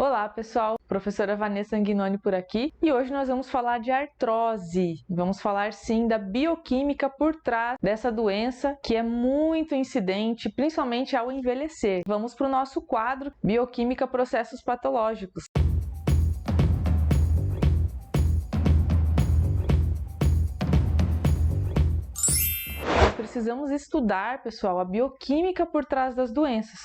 Olá pessoal, professora Vanessa Anguinoni por aqui e hoje nós vamos falar de artrose. Vamos falar sim da bioquímica por trás dessa doença que é muito incidente, principalmente ao envelhecer. Vamos para o nosso quadro Bioquímica Processos Patológicos. Precisamos estudar, pessoal, a bioquímica por trás das doenças.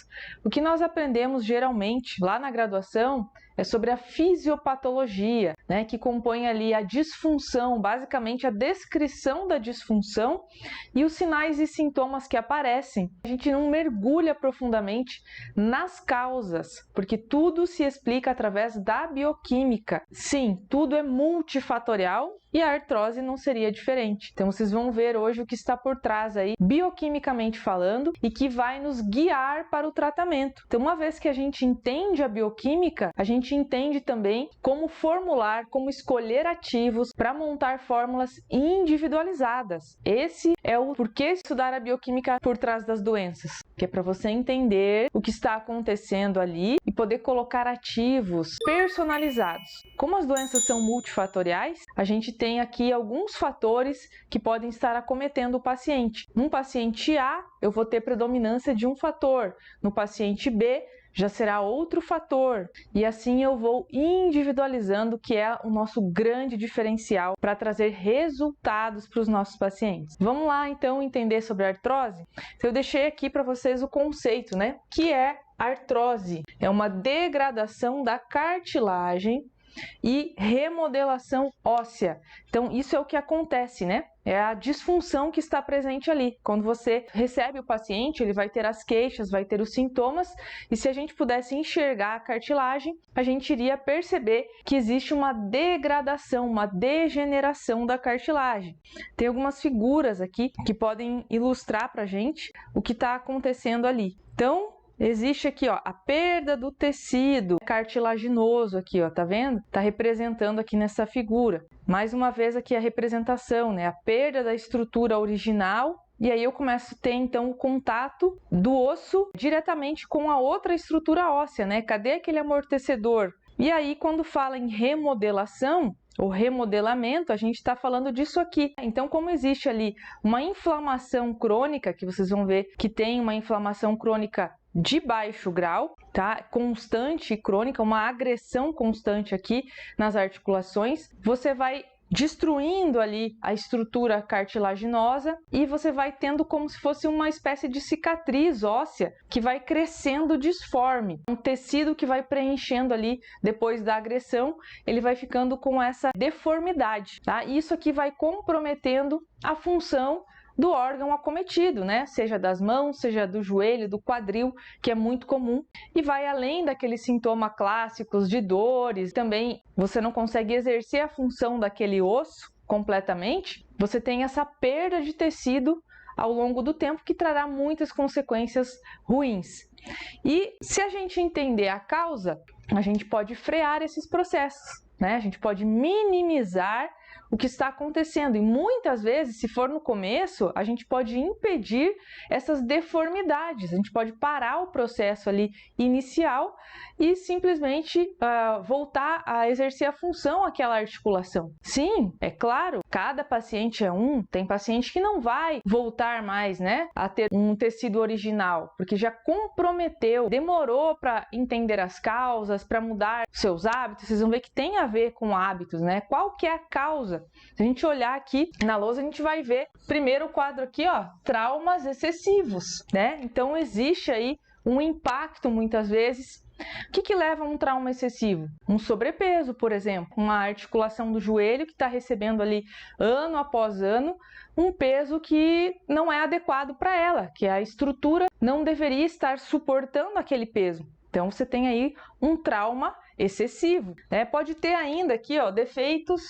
O que nós aprendemos geralmente lá na graduação é sobre a fisiopatologia, né, que compõe ali a disfunção, basicamente a descrição da disfunção e os sinais e sintomas que aparecem. A gente não mergulha profundamente nas causas, porque tudo se explica através da bioquímica. Sim, tudo é multifatorial e a artrose não seria diferente. Então vocês vão ver hoje o que está por trás aí, bioquimicamente falando, e que vai nos guiar para o tratamento. Então, uma vez que a gente entende a bioquímica, a gente entende também como formular, como escolher ativos para montar fórmulas individualizadas. Esse é o porquê estudar a bioquímica por trás das doenças, que é para você entender o que está acontecendo ali e poder colocar ativos personalizados. Como as doenças são multifatoriais, a gente tem aqui alguns fatores que podem estar acometendo o paciente. Num paciente A, eu vou ter predominância de um fator. No paciente B, já será outro fator. E assim eu vou individualizando, que é o nosso grande diferencial para trazer resultados para os nossos pacientes. Vamos lá, então, entender sobre a artrose? Eu deixei aqui para vocês o conceito, né? Que é artrose. É uma degradação da cartilagem e remodelação óssea. Então, isso é o que acontece, né? É a disfunção que está presente ali. Quando você recebe o paciente, ele vai ter as queixas, vai ter os sintomas, e se a gente pudesse enxergar a cartilagem, a gente iria perceber que existe uma degradação, uma degeneração da cartilagem. Tem algumas figuras aqui que podem ilustrar para a gente o que está acontecendo ali. Então, existe aqui, ó, a perda do tecido cartilaginoso aqui, ó, tá vendo? Tá representando aqui nessa figura. Mais uma vez aqui a representação, né? A perda da estrutura original. E aí eu começo a ter, então, o contato do osso diretamente com a outra estrutura óssea, né? Cadê aquele amortecedor? E aí, quando fala em remodelação, o remodelamento, a gente está falando disso aqui. Então, como existe ali uma inflamação crônica, que vocês vão ver que tem uma inflamação crônica de baixo grau, tá? Constante e crônica, uma agressão constante aqui nas articulações, você vai destruindo ali a estrutura cartilaginosa e você vai tendo como se fosse uma espécie de cicatriz óssea que vai crescendo disforme. Um tecido que vai preenchendo ali depois da agressão, ele vai ficando com essa deformidade, tá? Isso aqui vai comprometendo a função do órgão acometido, né? Seja das mãos, seja do joelho, do quadril, que é muito comum, e vai além daqueles sintomas clássicos de dores. Também você não consegue exercer a função daquele osso completamente, você tem essa perda de tecido ao longo do tempo que trará muitas consequências ruins. E se a gente entender a causa, a gente pode frear esses processos, né? A gente pode minimizar o que está acontecendo e muitas vezes, se for no começo, a gente pode impedir essas deformidades, a gente pode parar o processo ali inicial e simplesmente voltar a exercer a função àquela articulação. Sim, é claro, cada paciente é um, tem paciente que não vai voltar mais, né, a ter um tecido original, porque já comprometeu, demorou para entender as causas, para mudar seus hábitos. Vocês vão ver que tem a ver com hábitos, né? Qual que é a causa? Se a gente olhar aqui na lousa, a gente vai ver primeiro o quadro aqui, ó, traumas excessivos, né? Então existe aí um impacto muitas vezes. O que leva a um trauma excessivo? Um sobrepeso, por exemplo, uma articulação do joelho que está recebendo ali ano após ano um peso que não é adequado para ela, que a estrutura não deveria estar suportando aquele peso. Então você tem aí um trauma excessivo, né? Pode ter ainda aqui, ó, defeitos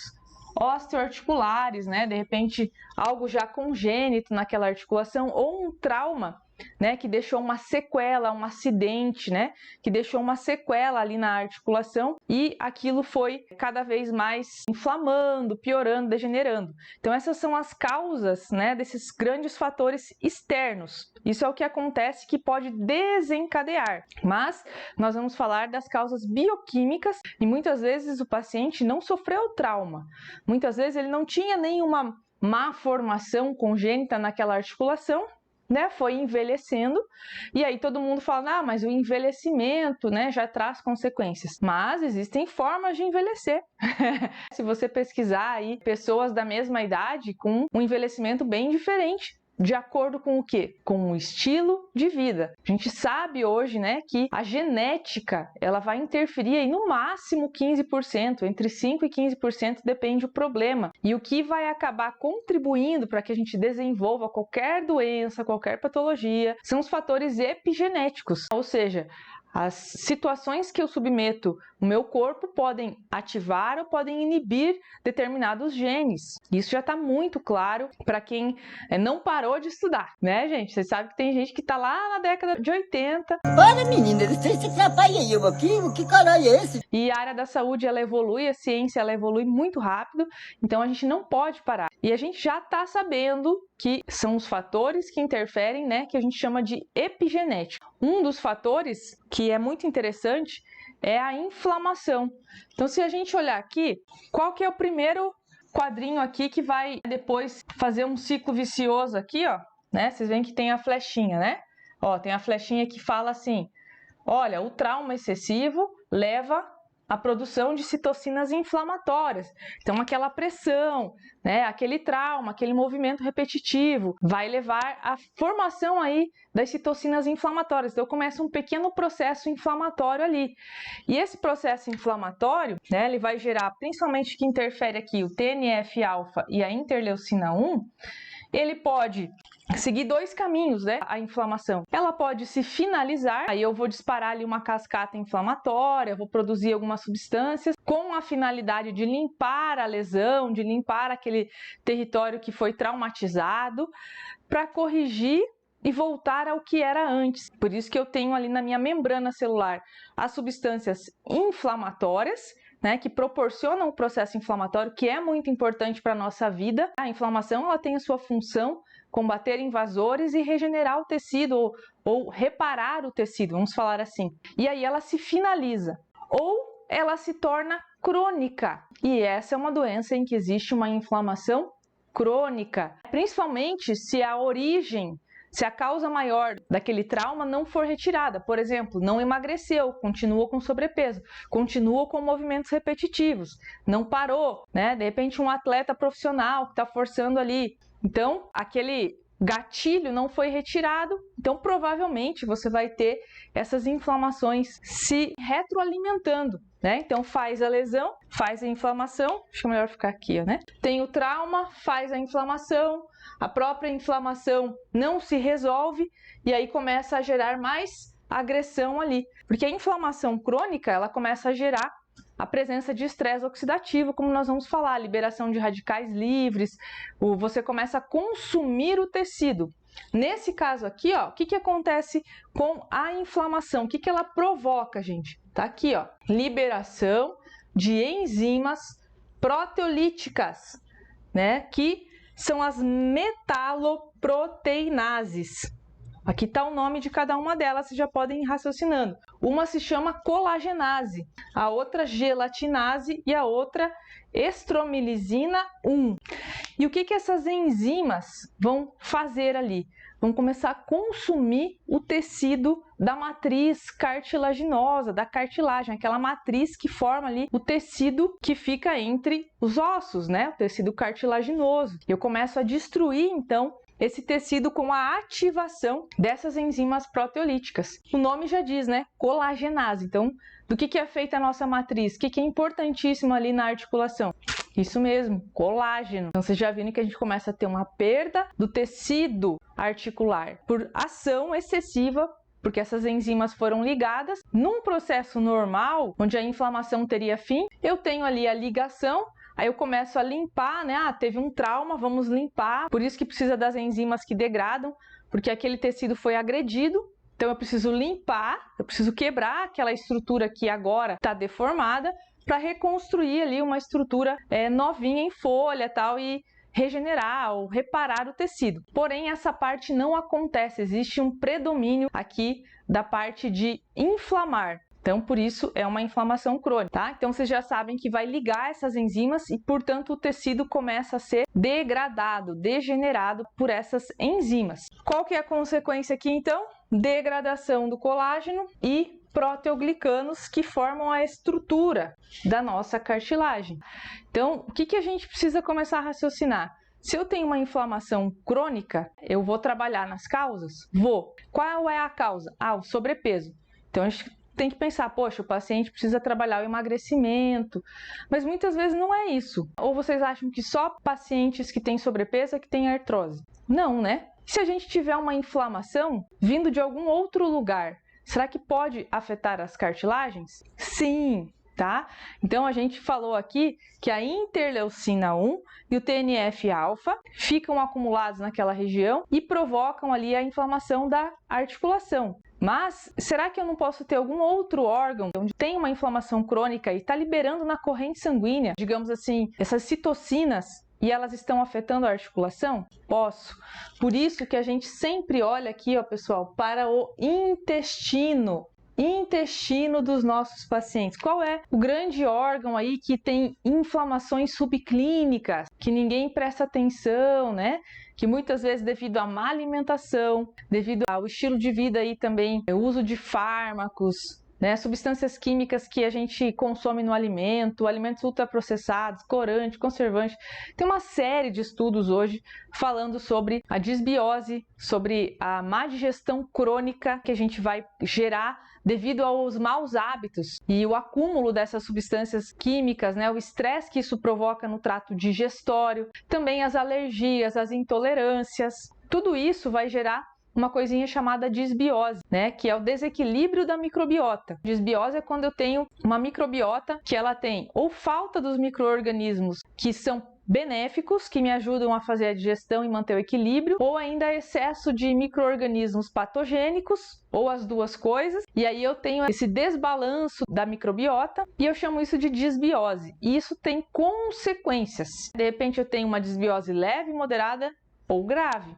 osteoarticulares, né? De repente algo já congênito naquela articulação ou um trauma né, que deixou uma sequela, um acidente, né, que deixou uma sequela ali na articulação e aquilo foi cada vez mais inflamando, piorando, degenerando. Então essas são as causas, né, desses grandes fatores externos. Isso é o que acontece que pode desencadear. Mas nós vamos falar das causas bioquímicas e muitas vezes o paciente não sofreu trauma. Muitas vezes ele não tinha nenhuma má formação congênita naquela articulação, né, foi envelhecendo, e aí todo mundo fala, mas o envelhecimento, né, já traz consequências. Mas existem formas de envelhecer. Se você pesquisar aí pessoas da mesma idade com um envelhecimento bem diferente, de acordo com o quê? Com o estilo de vida. A gente sabe hoje, né, que a genética, ela vai interferir aí no máximo 15%, entre 5% e 15% depende do problema. E o que vai acabar contribuindo para que a gente desenvolva qualquer doença, qualquer patologia, são os fatores epigenéticos, ou seja, as situações que eu submeto o meu corpo podem ativar ou podem inibir determinados genes. Isso já está muito claro para quem não parou de estudar, né, gente? Vocês sabem que tem gente que está lá na década de 80. Para, menina, você atrapalha eu aqui? O que caralho é esse? E a área da saúde, ela evolui, a ciência, ela evolui muito rápido, então a gente não pode parar. E a gente já está sabendo que são os fatores que interferem, né, que a gente chama de epigenética. Um dos fatores que é muito interessante é a inflamação. Então, se a gente olhar aqui, qual que é o primeiro quadrinho aqui que vai depois fazer um ciclo vicioso aqui, ó, né? Vocês veem que tem a flechinha, né? Ó, tem a flechinha que fala assim, olha, o trauma excessivo leva à produção de citocinas inflamatórias. Então, aquela pressão, né, aquele trauma, aquele movimento repetitivo, vai levar à formação aí das citocinas inflamatórias. Então, começa um pequeno processo inflamatório ali. E esse processo inflamatório, né, ele vai gerar, principalmente que interfere aqui o TNF-alfa e a interleucina 1, ele pode seguir dois caminhos, né? A inflamação. Ela pode se finalizar, aí eu vou disparar ali uma cascata inflamatória, vou produzir algumas substâncias com a finalidade de limpar a lesão, de limpar aquele território que foi traumatizado, para corrigir e voltar ao que era antes. Por isso que eu tenho ali na minha membrana celular as substâncias inflamatórias, né, que proporcionam o processo inflamatório, que é muito importante para a nossa vida. A inflamação, ela tem a sua função combater invasores e regenerar o tecido ou reparar o tecido, vamos falar assim. E aí ela se finaliza ou ela se torna crônica. E essa é uma doença em que existe uma inflamação crônica, principalmente se a origem, se a causa maior daquele trauma não for retirada. Por exemplo, não emagreceu, continua com sobrepeso, continua com movimentos repetitivos, não parou, né? De repente um atleta profissional que está forçando ali. Então, aquele gatilho não foi retirado, então provavelmente você vai ter essas inflamações se retroalimentando, né? Então faz a lesão, faz a inflamação, acho que é melhor ficar aqui, né? Tem o trauma, faz a inflamação, a própria inflamação não se resolve e aí começa a gerar mais agressão ali, porque a inflamação crônica, ela começa a gerar a presença de estresse oxidativo, como nós vamos falar, liberação de radicais livres, você começa a consumir o tecido. Nesse caso aqui, ó, o que acontece com a inflamação? O que ela provoca, gente? Tá aqui, ó, liberação de enzimas proteolíticas, né, que são as metaloproteinases. Aqui está o nome de cada uma delas, vocês já podem ir raciocinando. Uma se chama colagenase, a outra gelatinase e a outra estromilisina 1. E o que essas enzimas vão fazer ali? Vão começar a consumir o tecido da matriz cartilaginosa, da cartilagem, aquela matriz que forma ali o tecido que fica entre os ossos, né? O tecido cartilaginoso. Eu começo a destruir, então, esse tecido com a ativação dessas enzimas proteolíticas. O nome já diz, né? Colagenase. Então, do que é feita a nossa matriz? O que é importantíssimo ali na articulação? Isso mesmo, colágeno. Então, vocês já viram que a gente começa a ter uma perda do tecido articular por ação excessiva, porque essas enzimas foram ligadas. Num processo normal, onde a inflamação teria fim, eu tenho ali a ligação. Aí eu começo a limpar, né? Ah, teve um trauma, vamos limpar. Por isso que precisa das enzimas que degradam porque aquele tecido foi agredido. Então eu preciso limpar, eu preciso quebrar aquela estrutura que agora está deformada para reconstruir ali uma estrutura novinha em folha tal e regenerar ou reparar o tecido. Porém, essa parte não acontece, existe um predomínio aqui da parte de inflamar. Então, por isso, é uma inflamação crônica, tá? Então, vocês já sabem que vai ligar essas enzimas e, portanto, o tecido começa a ser degradado, degenerado por essas enzimas. Qual que é a consequência aqui, então? Degradação do colágeno e proteoglicanos que formam a estrutura da nossa cartilagem. Então, o que a gente precisa começar a raciocinar? Se eu tenho uma inflamação crônica, eu vou trabalhar nas causas? Vou. Qual é a causa? O sobrepeso. Então, a gente tem que pensar, poxa, o paciente precisa trabalhar o emagrecimento, mas muitas vezes não é isso. Ou vocês acham que só pacientes que têm sobrepeso é que têm artrose? Não, né? Se a gente tiver uma inflamação vindo de algum outro lugar, será que pode afetar as cartilagens? Sim, tá? Então a gente falou aqui que a interleucina 1 e o TNF-alfa ficam acumulados naquela região e provocam ali a inflamação da articulação. Mas será que eu não posso ter algum outro órgão onde tem uma inflamação crônica e está liberando na corrente sanguínea, digamos assim, essas citocinas, e elas estão afetando a articulação? Posso. Por isso que a gente sempre olha aqui, ó, pessoal, para o intestino dos nossos pacientes. Qual é o grande órgão aí que tem inflamações subclínicas, que ninguém presta atenção, né? Que muitas vezes devido à má alimentação, devido ao estilo de vida aí também, o uso de fármacos, né, substâncias químicas que a gente consome no alimento, alimentos ultraprocessados, corante, conservante. Tem uma série de estudos hoje falando sobre a disbiose, sobre a má digestão crônica que a gente vai gerar devido aos maus hábitos e o acúmulo dessas substâncias químicas, né, o estresse que isso provoca no trato digestório, também as alergias, as intolerâncias. Tudo isso vai gerar uma coisinha chamada disbiose, né, que é o desequilíbrio da microbiota. Disbiose é quando eu tenho uma microbiota que ela tem ou falta dos micro-organismos que são benéficos, que me ajudam a fazer a digestão e manter o equilíbrio, ou ainda excesso de micro-organismos patogênicos, ou as duas coisas, e aí eu tenho esse desbalanço da microbiota e eu chamo isso de disbiose. E isso tem consequências. De repente eu tenho uma disbiose leve, moderada ou grave.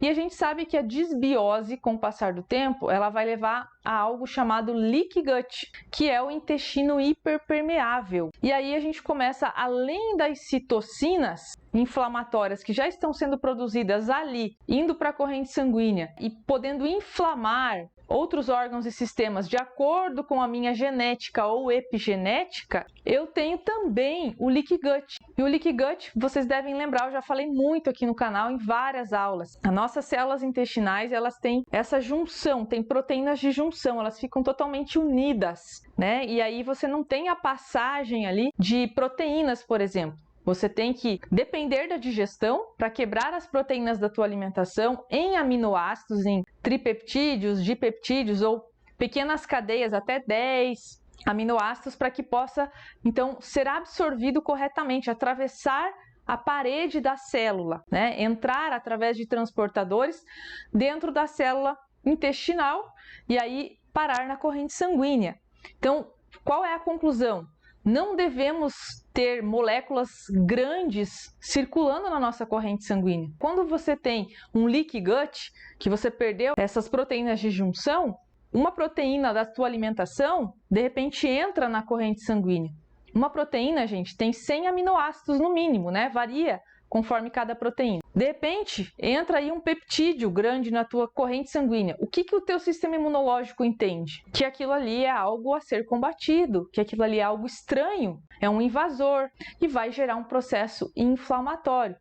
E a gente sabe que a disbiose, com o passar do tempo, ela vai levar a algo chamado leaky gut, que é o intestino hiperpermeável. E aí a gente começa, além das citocinas inflamatórias que já estão sendo produzidas ali, indo para a corrente sanguínea e podendo inflamar outros órgãos e sistemas de acordo com a minha genética ou epigenética, eu tenho também o leaky gut. E o leaky gut, vocês devem lembrar, eu já falei muito aqui no canal em várias aulas. As nossas células intestinais, elas têm essa junção, tem proteínas de junção, elas ficam totalmente unidas, né? E aí você não tem a passagem ali de proteínas, por exemplo. Você tem que depender da digestão para quebrar as proteínas da tua alimentação em aminoácidos, em tripeptídeos, dipeptídeos ou pequenas cadeias, até 10 aminoácidos, para que possa, então, ser absorvido corretamente, atravessar a parede da célula, né? Entrar através de transportadores dentro da célula intestinal e aí parar na corrente sanguínea. Então, qual é a conclusão? Não devemos ter moléculas grandes circulando na nossa corrente sanguínea. Quando você tem um leaky gut, que você perdeu essas proteínas de junção, uma proteína da tua alimentação, de repente entra na corrente sanguínea. Uma proteína, gente, tem 100 aminoácidos no mínimo, né? Varia conforme cada proteína. De repente, entra aí um peptídeo grande na tua corrente sanguínea. O que o teu sistema imunológico entende? Que aquilo ali é algo a ser combatido, que aquilo ali é algo estranho, é um invasor e vai gerar um processo inflamatório.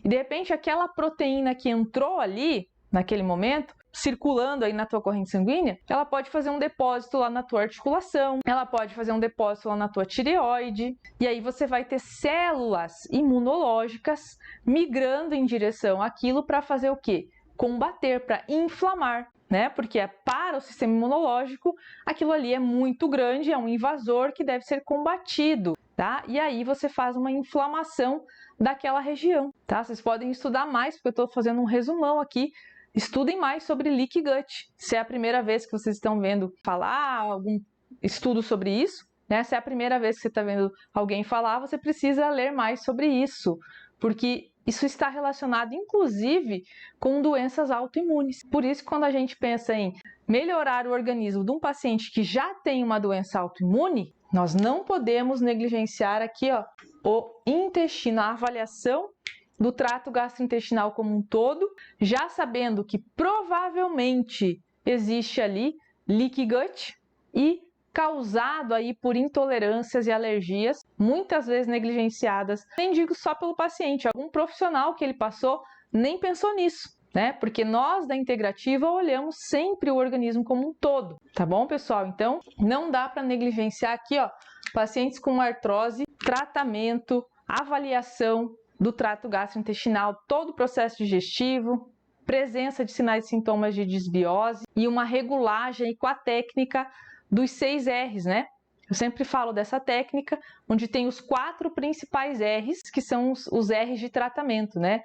E de repente, aquela proteína que entrou ali, naquele momento, circulando aí na tua corrente sanguínea, ela pode fazer um depósito lá na tua articulação, ela pode fazer um depósito lá na tua tireoide, e aí você vai ter células imunológicas migrando em direção àquilo para fazer o quê? Combater, para inflamar, né? Porque para o sistema imunológico, aquilo ali é muito grande, é um invasor que deve ser combatido, tá? E aí você faz uma inflamação daquela região, tá? Vocês podem estudar mais, porque eu estou fazendo um resumão aqui estudem mais sobre leaky gut. Se é a primeira vez que vocês estão vendo falar, algum estudo sobre isso, né? Se é a primeira vez que você está vendo alguém falar, você precisa ler mais sobre isso, porque isso está relacionado, inclusive, com doenças autoimunes. Por isso, quando a gente pensa em melhorar o organismo de um paciente que já tem uma doença autoimune, nós não podemos negligenciar aqui, ó, o intestino, a avaliação do trato gastrointestinal como um todo, já sabendo que provavelmente existe ali leaky gut e causado aí por intolerâncias e alergias, muitas vezes negligenciadas, nem digo só pelo paciente, algum profissional que ele passou nem pensou nisso, né? Porque nós da integrativa olhamos sempre o organismo como um todo, tá bom, pessoal? Então, não dá para negligenciar aqui, ó, pacientes com artrose, tratamento, avaliação do trato gastrointestinal, todo o processo digestivo, presença de sinais e sintomas de desbiose e uma regulagem com a técnica dos 6 R's, né? Eu sempre falo dessa técnica, onde tem os 4 principais R's, que são os R's de tratamento, né?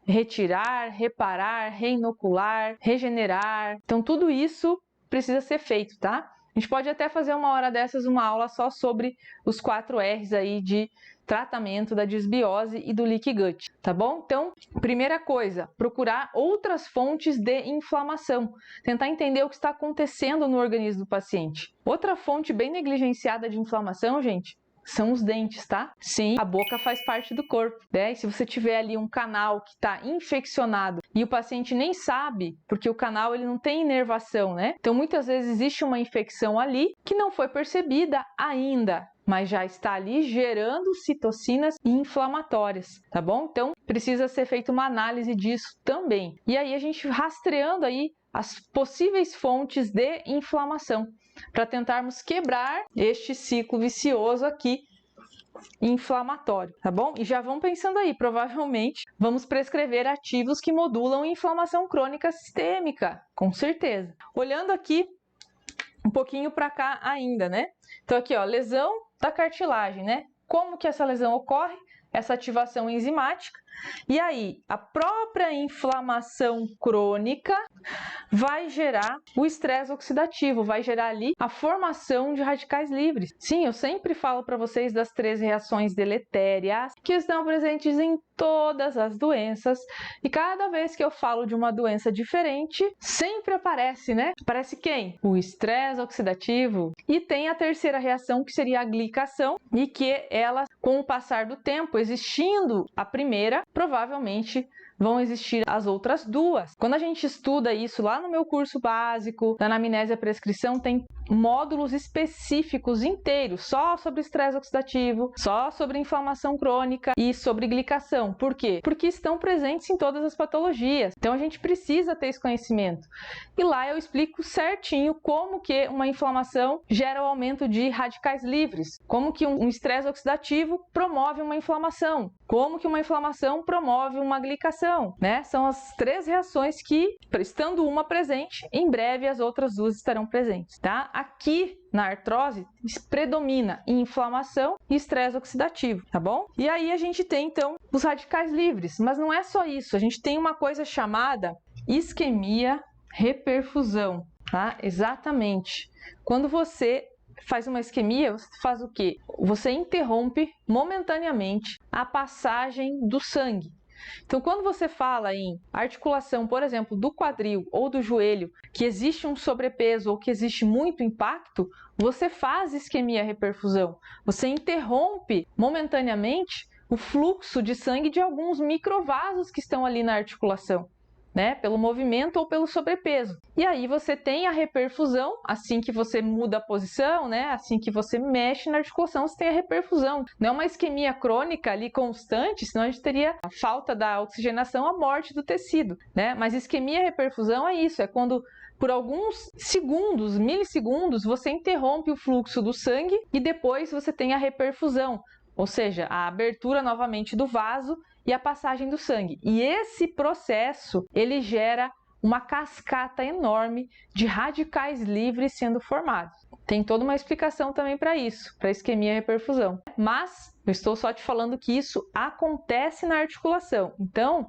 Retirar, reparar, reinocular, regenerar. Então, tudo isso precisa ser feito, tá? A gente pode até fazer uma hora dessas, uma aula só sobre os 4 R's aí de tratamento da desbiose e do leaky gut, tá bom? Então, primeira coisa, procurar outras fontes de inflamação, tentar entender o que está acontecendo no organismo do paciente. Outra fonte bem negligenciada de inflamação, gente, são os dentes, tá? Sim, a boca faz parte do corpo, né? E se você tiver ali um canal que está infeccionado e o paciente nem sabe, porque o canal ele não tem inervação, né? Então, muitas vezes existe uma infecção ali que não foi percebida ainda, mas já está ali gerando citocinas inflamatórias, tá bom? Então, precisa ser feita uma análise disso também. E aí, a gente rastreando aí as possíveis fontes de inflamação, para tentarmos quebrar este ciclo vicioso aqui inflamatório, tá bom? E já vão pensando aí, provavelmente vamos prescrever ativos que modulam inflamação crônica sistêmica, com certeza. Olhando aqui um pouquinho para cá ainda, né? Então aqui, ó, lesão da cartilagem, né? Como que essa lesão ocorre? Essa ativação enzimática. E aí, a própria inflamação crônica vai gerar o estresse oxidativo, vai gerar ali a formação de radicais livres. Sim, eu sempre falo para vocês das 3 reações deletérias que estão presentes em todas as doenças, e cada vez que eu falo de uma doença diferente, sempre aparece, né? Aparece quem? O estresse oxidativo. E tem a terceira reação, que seria a glicação, e que ela, com o passar do tempo, existindo a primeira, provavelmente vão existir as outras 2. Quando a gente estuda isso lá no meu curso básico, da anamnese à prescrição, tem módulos específicos inteiros só sobre estresse oxidativo, só sobre inflamação crônica e sobre glicação. Por quê? Porque estão presentes em todas as patologias. Então a gente precisa ter esse conhecimento. E lá eu explico certinho como que uma inflamação gera o aumento de radicais livres, como que um estresse oxidativo promove uma inflamação, como que uma inflamação promove uma glicação, né? São as 3 reações que, estando uma presente, em breve as outras 2 estarão presentes, tá? Aqui na artrose predomina inflamação e estresse oxidativo, tá bom? E aí a gente tem então os radicais livres, mas não é só isso, a gente tem uma coisa chamada isquemia reperfusão, tá? Exatamente. Quando você faz uma isquemia, você faz o quê? Você interrompe momentaneamente a passagem do sangue. Então, quando você fala em articulação, por exemplo, do quadril ou do joelho, que existe um sobrepeso ou que existe muito impacto, você faz isquemia reperfusão. Você interrompe momentaneamente o fluxo de sangue de alguns microvasos que estão ali na articulação, né? Pelo movimento ou pelo sobrepeso. E aí você tem a reperfusão, assim que você muda a posição, né? Assim que você mexe na articulação, você tem a reperfusão. Não é uma isquemia crônica ali constante, senão a gente teria a falta da oxigenação, a morte do tecido, né? Mas isquemia reperfusão é isso, é quando por alguns segundos, milissegundos, você interrompe o fluxo do sangue e depois você tem a reperfusão, ou seja, a abertura novamente do vaso e a passagem do sangue. E esse processo, ele gera uma cascata enorme de radicais livres sendo formados. Tem toda uma explicação também para isso, para isquemia e reperfusão. Mas eu estou só te falando que isso acontece na articulação. Então,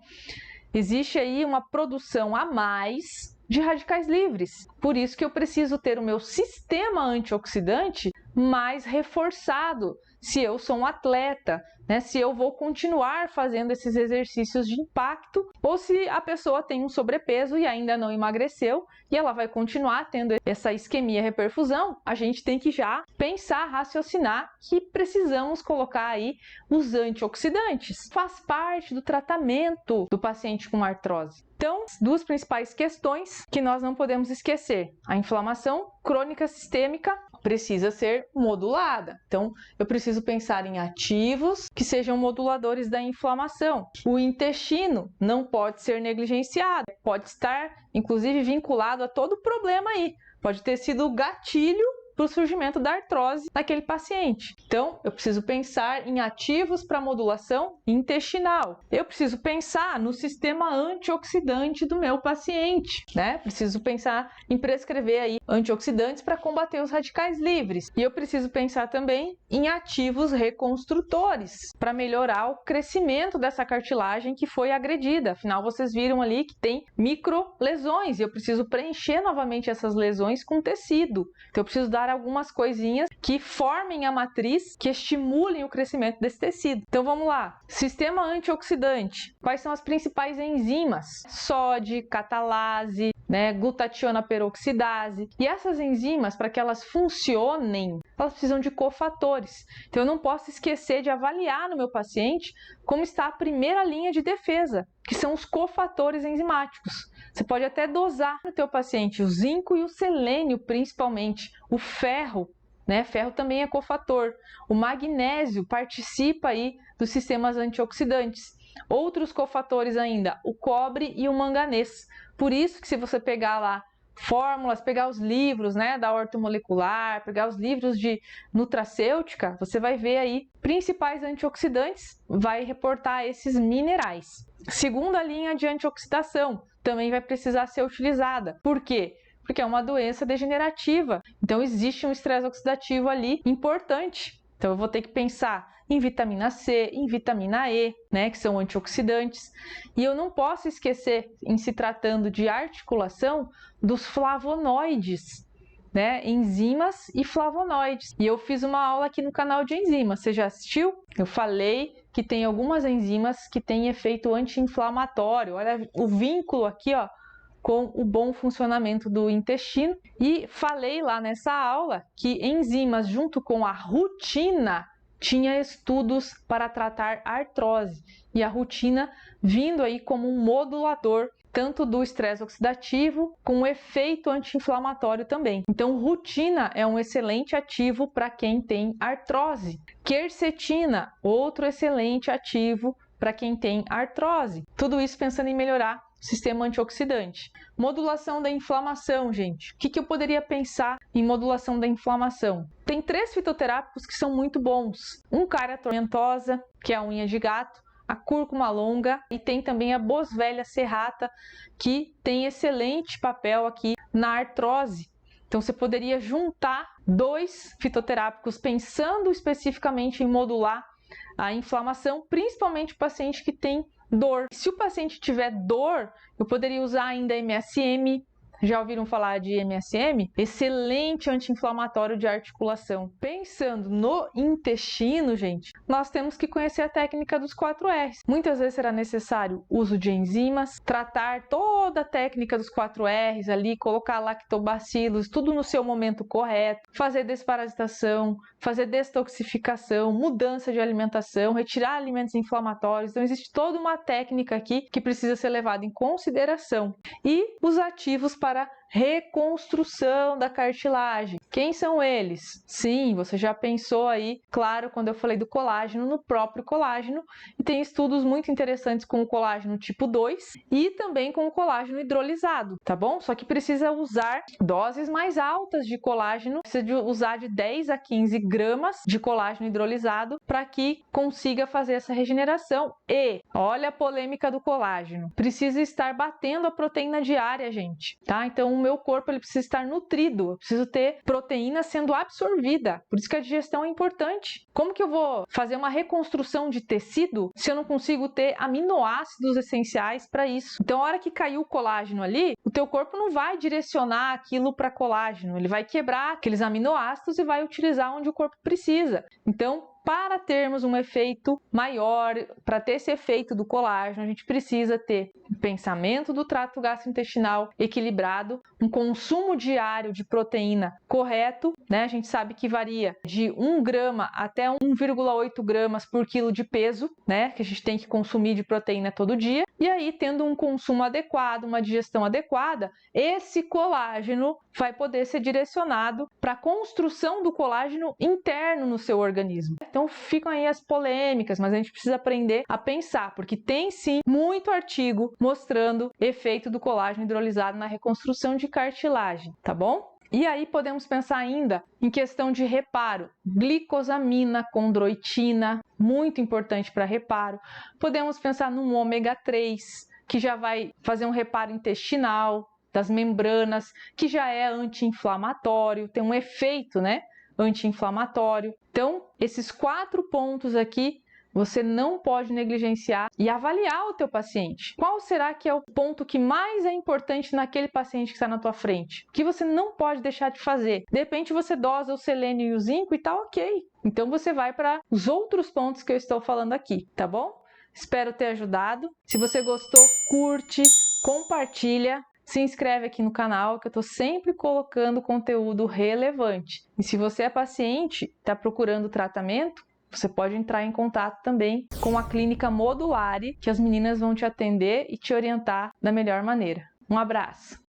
Existe aí uma produção a mais de radicais livres. Por isso que eu preciso ter o meu sistema antioxidante mais reforçado, se eu sou um atleta, né? Se eu vou continuar fazendo esses exercícios de impacto, ou se a pessoa tem um sobrepeso e ainda não emagreceu e ela vai continuar tendo essa isquemia reperfusão, a gente tem que já pensar, raciocinar que precisamos colocar aí os antioxidantes. Faz parte do tratamento do paciente com artrose. Então, duas principais questões que nós não podemos esquecer: a inflamação crônica sistêmica precisa ser modulada. Então, eu preciso pensar em ativos que sejam moduladores da inflamação. O intestino não pode ser negligenciado, pode estar, inclusive, vinculado a todo problema aí. Pode ter sido o gatilho para o surgimento da artrose naquele paciente. Então, eu preciso pensar em ativos para modulação intestinal. Eu preciso pensar no sistema antioxidante do meu paciente, né? Preciso pensar em prescrever aí antioxidantes para combater os radicais livres. E eu preciso pensar também em ativos reconstrutores para melhorar o crescimento dessa cartilagem que foi agredida. Afinal, vocês viram ali que tem microlesões e eu preciso preencher novamente essas lesões com tecido. Então, eu preciso dar algumas coisinhas que formem a matriz, que estimulem o crescimento desse tecido. Então vamos lá. Sistema antioxidante. Quais são as principais enzimas? SOD, catalase, glutationa peroxidase. E essas enzimas, para que elas funcionem, elas precisam de cofatores. Então eu não posso esquecer de avaliar no meu paciente como está a primeira linha de defesa, que são os cofatores enzimáticos. Você pode até dosar no teu paciente o zinco e o selênio, principalmente. O ferro, ferro também é cofator. O magnésio participa aí dos sistemas antioxidantes. Outros cofatores ainda, o cobre e o manganês. Por isso que se você pegar lá fórmulas, pegar os livros da ortomolecular, pegar os livros de nutracêutica, você vai ver aí principais antioxidantes, vai reportar esses minerais. Segunda linha de antioxidação também vai precisar ser utilizada. Por quê? Porque é uma doença degenerativa. Então existe um estresse oxidativo ali importante. Então eu vou ter que pensar em vitamina C, em vitamina E, que são antioxidantes. E eu não posso esquecer, em se tratando de articulação, dos flavonoides, enzimas e flavonoides. E eu fiz uma aula aqui no canal de enzimas. Você já assistiu? Eu falei que tem algumas enzimas que têm efeito anti-inflamatório. Olha o vínculo aqui, ó, com o bom funcionamento do intestino. E falei lá nessa aula que enzimas junto com a rutina tinha estudos para tratar artrose. E a rutina vindo aí como um modulador tanto do estresse oxidativo com efeito anti-inflamatório também. Então, rutina é um excelente ativo para quem tem artrose. Quercetina, outro excelente ativo para quem tem artrose. Tudo isso pensando em melhorar o sistema antioxidante. Modulação da inflamação, gente. O que eu poderia pensar em modulação da inflamação? Tem 3 fitoterápicos que são muito bons. Um Caria tomentosa, que é a unha de gato, a cúrcuma longa e tem também a Boswellia serrata, que tem excelente papel aqui na artrose. Então você poderia juntar 2 fitoterápicos pensando especificamente em modular a inflamação, principalmente o paciente que tem dor. Se o paciente tiver dor, eu poderia usar ainda MSM. Já ouviram falar de MSM? Excelente anti-inflamatório de articulação. Pensando no intestino, gente, nós temos que conhecer a técnica dos 4Rs. Muitas vezes será necessário uso de enzimas, tratar toda a técnica dos 4Rs ali, colocar lactobacilos, tudo no seu momento correto, fazer desparasitação, fazer detoxificação, mudança de alimentação, retirar alimentos inflamatórios. Então existe toda uma técnica aqui que precisa ser levada em consideração. E os ativos para reconstrução da cartilagem. Quem são eles? Sim, você já pensou aí, claro, quando eu falei do colágeno, no próprio colágeno, e tem estudos muito interessantes com o colágeno tipo 2 e também com o colágeno hidrolisado, tá bom? Só que precisa usar doses mais altas de colágeno, precisa usar de 10 a 15 gramas de colágeno hidrolisado para que consiga fazer essa regeneração. E, olha a polêmica do colágeno, precisa estar batendo a proteína diária, gente, tá? Então, meu corpo ele precisa estar nutrido, eu preciso ter proteína sendo absorvida. Por isso que a digestão é importante. Como que eu vou fazer uma reconstrução de tecido se eu não consigo ter aminoácidos essenciais para isso? Então, a hora que caiu o colágeno ali, o teu corpo não vai direcionar aquilo para colágeno, ele vai quebrar aqueles aminoácidos e vai utilizar onde o corpo precisa. Então, para termos um efeito maior, para ter esse efeito do colágeno, a gente precisa ter um pensamento do trato gastrointestinal equilibrado, um consumo diário de proteína correto, né? A gente sabe que varia de 1 grama até 1,8 gramas por quilo de peso, né? Que a gente tem que consumir de proteína todo dia. E aí, tendo um consumo adequado, uma digestão adequada, esse colágeno vai poder ser direcionado para a construção do colágeno interno no seu organismo. Então ficam aí as polêmicas, mas a gente precisa aprender a pensar, porque tem sim muito artigo mostrando efeito do colágeno hidrolisado na reconstrução de cartilagem, tá bom? E aí podemos pensar ainda em questão de reparo, glicosamina, condroitina, muito importante para reparo. Podemos pensar no ômega 3, que já vai fazer um reparo intestinal, das membranas, que já é anti-inflamatório, tem um efeito, né, anti-inflamatório. Então, esses 4 pontos aqui você não pode negligenciar e avaliar o teu paciente. Qual será que é o ponto que mais é importante naquele paciente que está na tua frente? O que você não pode deixar de fazer? De repente você dosa o selênio e o zinco e tá ok. Então você vai para os outros pontos que eu estou falando aqui, tá bom? Espero ter ajudado. Se você gostou, curte, compartilha. Se inscreve aqui no canal que eu estou sempre colocando conteúdo relevante. E se você é paciente, está procurando tratamento, você pode entrar em contato também com a Clínica Modulare, que as meninas vão te atender e te orientar da melhor maneira. Um abraço!